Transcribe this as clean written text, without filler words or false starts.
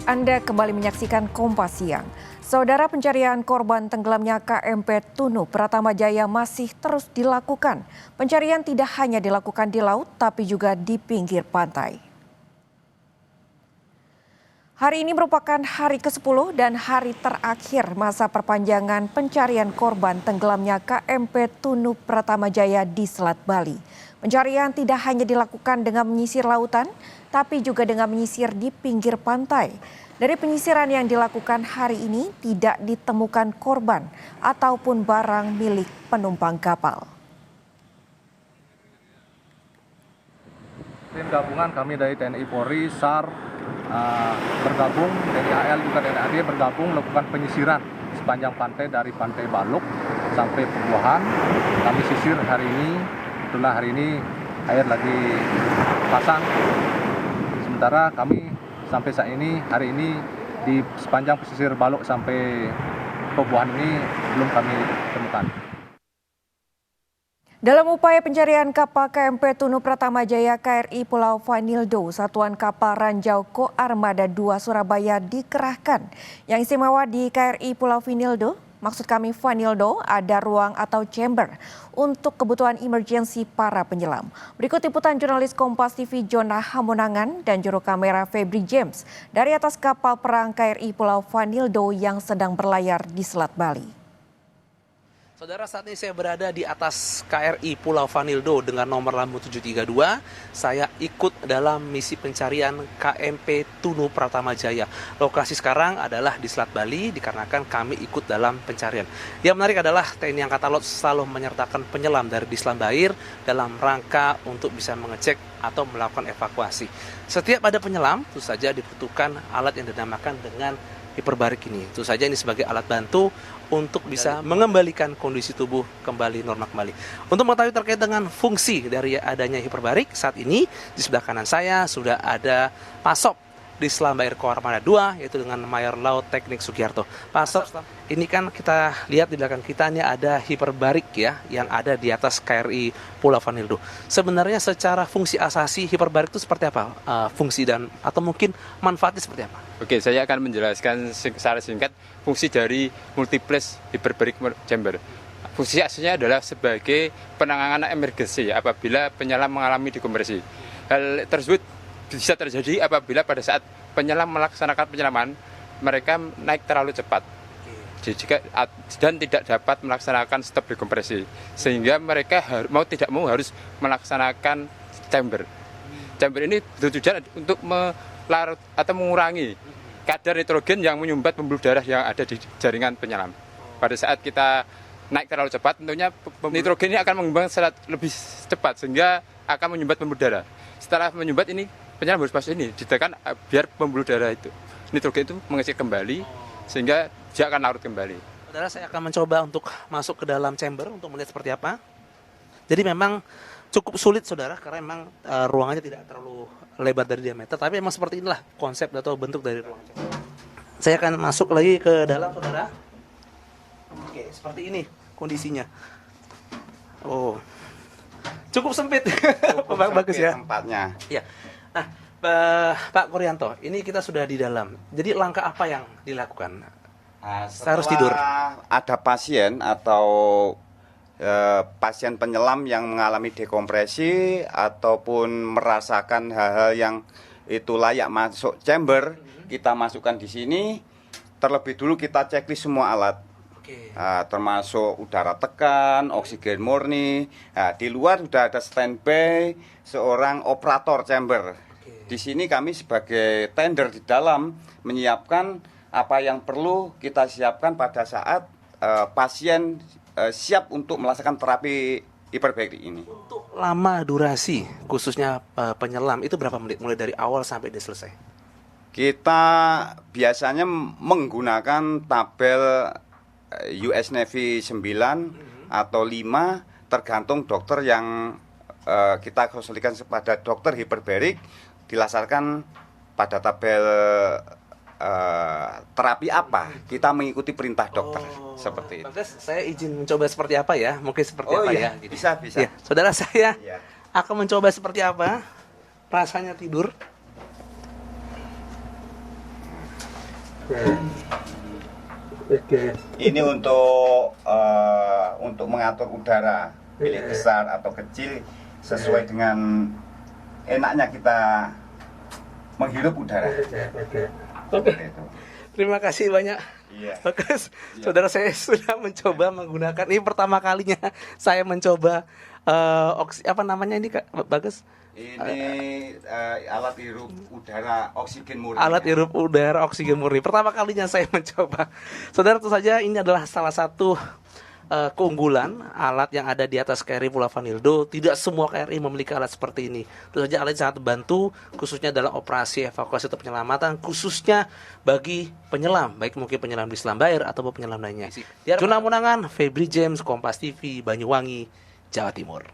Anda kembali menyaksikan Kompas Siang. Saudara, pencarian korban tenggelamnya KMP Tunu Pratama Jaya masih terus dilakukan. Pencarian tidak hanya dilakukan di laut, tapi juga di pinggir pantai. Hari ini merupakan hari ke-10 dan hari terakhir masa perpanjangan pencarian korban tenggelamnya KMP Tunu Pratama Jaya di Selat Bali. Pencarian tidak hanya dilakukan dengan menyisir lautan, tapi juga dengan menyisir di pinggir pantai. Dari penyisiran yang dilakukan hari ini tidak ditemukan korban ataupun barang milik penumpang kapal. Tim gabungan kami dari TNI Polri, SAR, bergabung, TNI AL juga TNI AD bergabung melakukan penyisiran sepanjang pantai dari Pantai Baluk sampai Pembuahan. Kami sisir hari ini, setelah hari ini air lagi pasang. Sementara kami sampai saat ini, hari ini di sepanjang pesisir Baluk sampai Pembuahan ini belum kami temukan. Dalam upaya pencarian kapal KMP Tunu Pratama Jaya KRI Pulau Vanildo, Satuan Kapal Ranjau Ko Armada 2 Surabaya dikerahkan. Yang istimewa di KRI Pulau Vanildo, maksud kami Vanildo, ada ruang atau chamber untuk kebutuhan emergensi para penyelam. Berikut liputan jurnalis Kompas TV Jona Hamonangan dan juru kamera Febri James dari atas kapal perang KRI Pulau Vanildo yang sedang berlayar di Selat Bali. Saudara, saat ini saya berada di atas KRI Pulau Vanildo dengan nomor lambung 732. Saya ikut dalam misi pencarian KMP Tunu Pratama Jaya. Lokasi sekarang adalah di Selat Bali dikarenakan kami ikut dalam pencarian. Yang menarik adalah TNI Angkatan Laut selalu menyertakan penyelam dari di Selam Bair dalam rangka untuk bisa mengecek atau melakukan evakuasi. Setiap ada penyelam, tentu saja dibutuhkan alat yang dinamakan dengan hiperbarik ini. Tentu saja ini sebagai alat bantu untuk bisa mengembalikan kondisi tubuh kembali normal kembali. Untuk mengetahui terkait dengan fungsi dari adanya hiperbarik, saat ini di sebelah kanan saya sudah ada Pasop di Selam Bair Ko Armada 2, yaitu dengan Mayor Laut Teknik Sugiarto. Pasop, ini kan kita lihat di belakang kita ini ada hiperbarik ya, yang ada di atas KRI Pulau Vanildo. Sebenarnya secara fungsi asasi hiperbarik itu seperti apa? Fungsi dan atau mungkin manfaatnya seperti apa? Oke, saya akan menjelaskan secara singkat fungsi dari multiplex hyperbaric chamber. Fungsi aslinya adalah sebagai penanganan emergensi apabila penyelam mengalami dekompresi. Hal tersebut bisa terjadi apabila pada saat penyelam melaksanakan penyelaman mereka naik terlalu cepat dan tidak dapat melaksanakan stop dekompresi, sehingga mereka mau tidak mau harus melaksanakan chamber. Chamber ini bertujuan untuk melarut atau mengurangi kadar nitrogen yang menyumbat pembuluh darah yang ada di jaringan penyelam. Pada saat kita naik terlalu cepat, tentunya nitrogen ini akan mengembang lebih cepat sehingga akan menyumbat pembuluh darah. Setelah menyumbat ini, penyelam harus pas ini ditekan biar pembuluh darah itu nitrogen itu mengecil kembali sehingga dia akan larut kembali. Saudara, saya akan mencoba untuk masuk ke dalam chamber untuk melihat seperti apa. Jadi memang cukup sulit, saudara, karena memang ruangannya tidak terlalu lebar dari diameter, tapi memang seperti inilah konsep atau bentuk dari ruang chamber. Saya akan masuk lagi ke dalam, saudara. Oke, seperti ini kondisinya. Oh, cukup sempit. Bagus ya tempatnya. Ya. Nah, Pak Kuryanto, ini kita sudah di dalam. Jadi langkah apa yang dilakukan? Saya harus tidur. Ada pasien atau pasien penyelam yang mengalami dekompresi ataupun merasakan hal-hal yang itu layak masuk chamber, kita masukkan di sini. Terlebih dulu kita checklist semua alat. Termasuk udara tekan, oksigen murni. Di luar sudah ada standby seorang operator chamber. Di sini kami sebagai tender di dalam menyiapkan apa yang perlu kita siapkan pada saat pasien siap untuk melaksanakan terapi hiperbarik ini. Untuk lama durasi khususnya penyelam itu berapa menit mulai dari awal sampai dia selesai? Kita biasanya menggunakan tabel US Navy 9 atau 5 tergantung dokter yang kita konsultasikan kepada dokter hiperbarik, dilaksanakan pada tabel terapi apa, kita mengikuti perintah dokter seperti itu. Saya izin mencoba seperti apa ya, mungkin seperti apa ya? Bisa. Ya, saudara, saya akan mencoba seperti apa rasanya tidur. Ini untuk mengatur udara bilik besar atau kecil sesuai dengan enaknya kita menghirup udara. Terima kasih banyak. Iya. Bagus, saudara, saya sudah mencoba menggunakan, ini pertama kalinya saya mencoba apa namanya ini, Kak Bagus? Ini alat hirup udara oksigen murni. Alat hirup udara oksigen murni. Pertama kalinya saya mencoba. Saudara, tentu saja ini adalah salah satu keunggulan alat yang ada di atas KRI Pulau Vanildo. Tidak semua KRI memiliki alat seperti ini. Tentu saja alat ini sangat membantu, khususnya dalam operasi evakuasi atau penyelamatan, khususnya bagi penyelam, baik mungkin penyelam di Selam Bair ataupun penyelam lainnya. Jurnal Munangan, Febri James, Kompas TV, Banyuwangi, Jawa Timur.